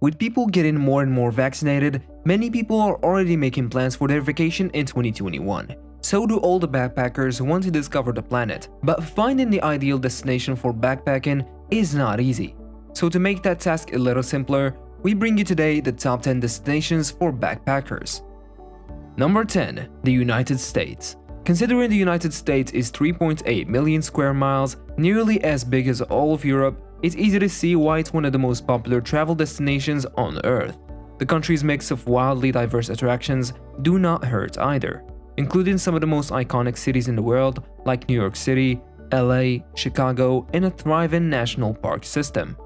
With people getting more and more vaccinated, many people are already making plans for their vacation in 2021. So do all the backpackers who want to discover the planet. But finding the ideal destination for backpacking is not easy. So to make that task a little simpler, we bring you today the top 10 destinations for backpackers. Number 10. The United States. Considering the United States is 3.8 million square miles, nearly as big as all of Europe, it's easy to see why it's one of the most popular travel destinations on Earth. The country's mix of wildly diverse attractions do not hurt either, including some of the most iconic cities in the world like New York City, LA, Chicago, and a thriving national park system.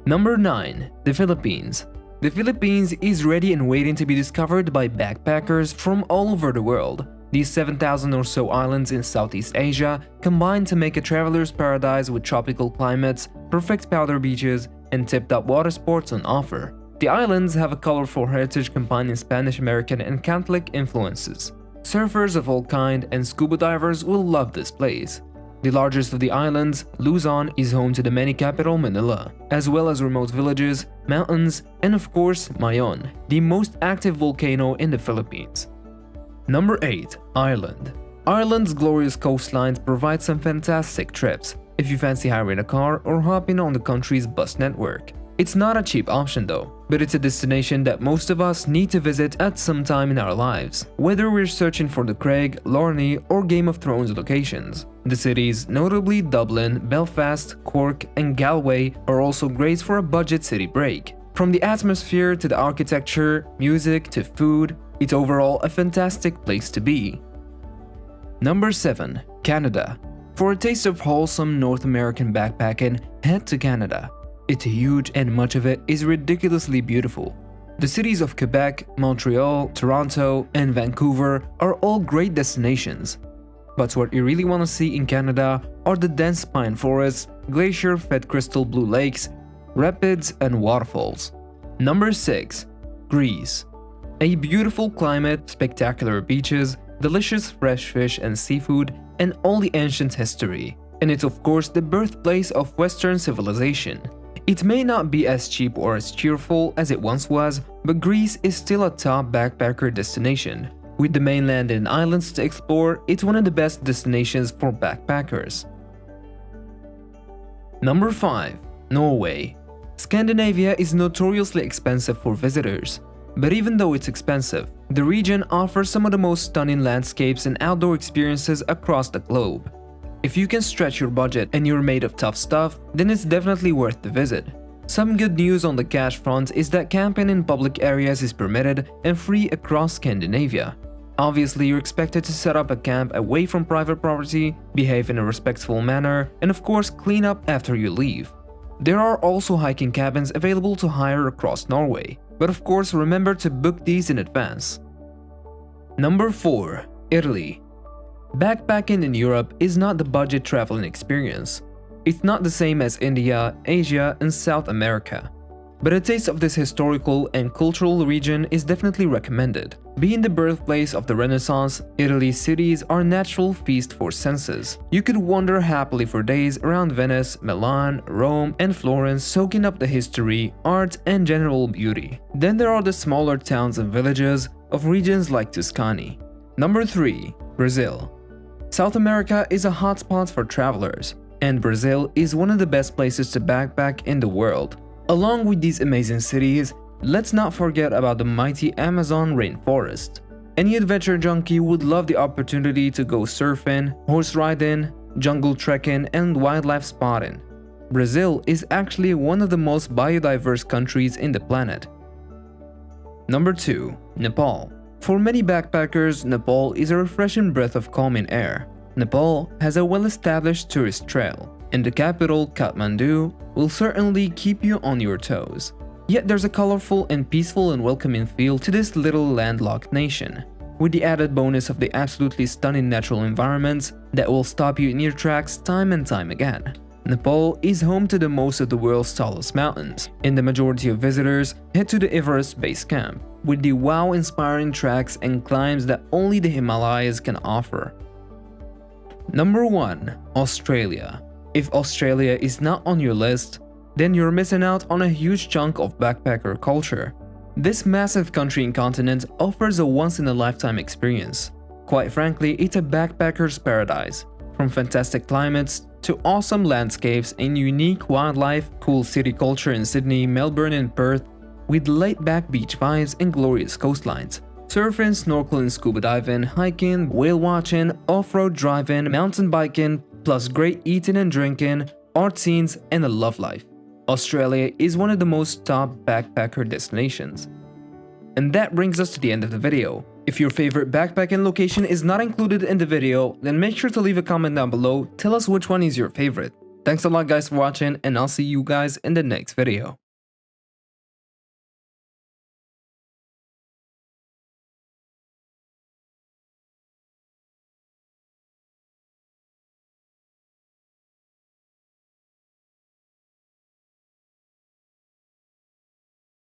Number 9. The Philippines. The Philippines is ready and waiting to be discovered by backpackers from all over the world. These 7,000 or so islands in Southeast Asia combine to make a traveler's paradise with tropical climates, perfect powder beaches, and tip-top water sports on offer. The islands have a colorful heritage combining Spanish American and Catholic influences. Surfers of all kinds and scuba divers will love this place. The largest of the islands, Luzon, is home to the mini capital Manila, as well as remote villages, mountains, and of course Mayon, the most active volcano in the Philippines. Number 8. Ireland. Ireland's glorious coastlines provide some fantastic trips if you fancy hiring a car or hopping on the country's bus network. It's not a cheap option though, but it's a destination that most of us need to visit at some time in our lives, whether we're searching for the Craig, Lorne, or Game of Thrones locations. The cities, notably Dublin, Belfast, Cork, and Galway, are also great for a budget city break. From the atmosphere to the architecture, music to food, it's overall a fantastic place to be. Number 7. Canada. For a taste of wholesome North American backpacking, head to Canada. It's huge and much of it is ridiculously beautiful. The cities of Quebec, Montreal, Toronto, and Vancouver are all great destinations. But what you really want to see in Canada are the dense pine forests, glacier-fed crystal blue lakes, rapids, and waterfalls. Number 6. Greece. A beautiful climate, spectacular beaches, delicious fresh fish and seafood, and all the ancient history. And it's of course the birthplace of Western civilization. It may not be as cheap or as cheerful as it once was, but Greece is still a top backpacker destination. With the mainland and islands to explore, it's one of the best destinations for backpackers. Number 5. Norway. Scandinavia is notoriously expensive for visitors. But even though it's expensive, the region offers some of the most stunning landscapes and outdoor experiences across the globe. If you can stretch your budget and you're made of tough stuff, then it's definitely worth the visit. Some good news on the cash front is that camping in public areas is permitted and free across Scandinavia. Obviously, you're expected to set up a camp away from private property, behave in a respectful manner, and of course clean up after you leave. There are also hiking cabins available to hire across Norway, but of course remember to book these in advance. Number 4. Italy. Backpacking in Europe is not the budget traveling experience. It's not the same as India, Asia, and South America. But a taste of this historical and cultural region is definitely recommended. Being the birthplace of the Renaissance, Italy's cities are a natural feast for senses. You could wander happily for days around Venice, Milan, Rome, and Florence, soaking up the history, art, and general beauty. Then there are the smaller towns and villages of regions like Tuscany. Number 3. Brazil. South America is a hotspot for travelers, and Brazil is one of the best places to backpack in the world. Along with these amazing cities, let's not forget about the mighty Amazon rainforest. Any adventure junkie would love the opportunity to go surfing, horse riding, jungle trekking, and wildlife spotting. Brazil is actually one of the most biodiverse countries in the planet. Number 2. Nepal. For many backpackers, Nepal is a refreshing breath of calming air. Nepal has a well-established tourist trail, and the capital, Kathmandu, will certainly keep you on your toes. Yet there's a colorful and peaceful and welcoming feel to this little landlocked nation, with the added bonus of the absolutely stunning natural environments that will stop you in your tracks time and time again. Nepal is home to the most of the world's tallest mountains, and the majority of visitors head to the Everest Base Camp, with the wow-inspiring tracks and climbs that only the Himalayas can offer. Number 1. Australia. If Australia is not on your list, then you're missing out on a huge chunk of backpacker culture. This massive country and continent offers a once-in-a-lifetime experience. Quite frankly, it's a backpacker's paradise. From fantastic climates to awesome landscapes and unique wildlife, cool city culture in Sydney, Melbourne and Perth, with laid-back beach vibes and glorious coastlines. Surfing, snorkeling, scuba diving, hiking, whale watching, off-road driving, mountain biking, plus great eating and drinking, art scenes and a love life. Australia is one of the most top backpacker destinations. And that brings us to the end of the video. If your favorite backpacking location is not included in the video, then make sure to leave a comment down below, tell us which one is your favorite. Thanks a lot guys for watching, and I'll see you guys in the next video.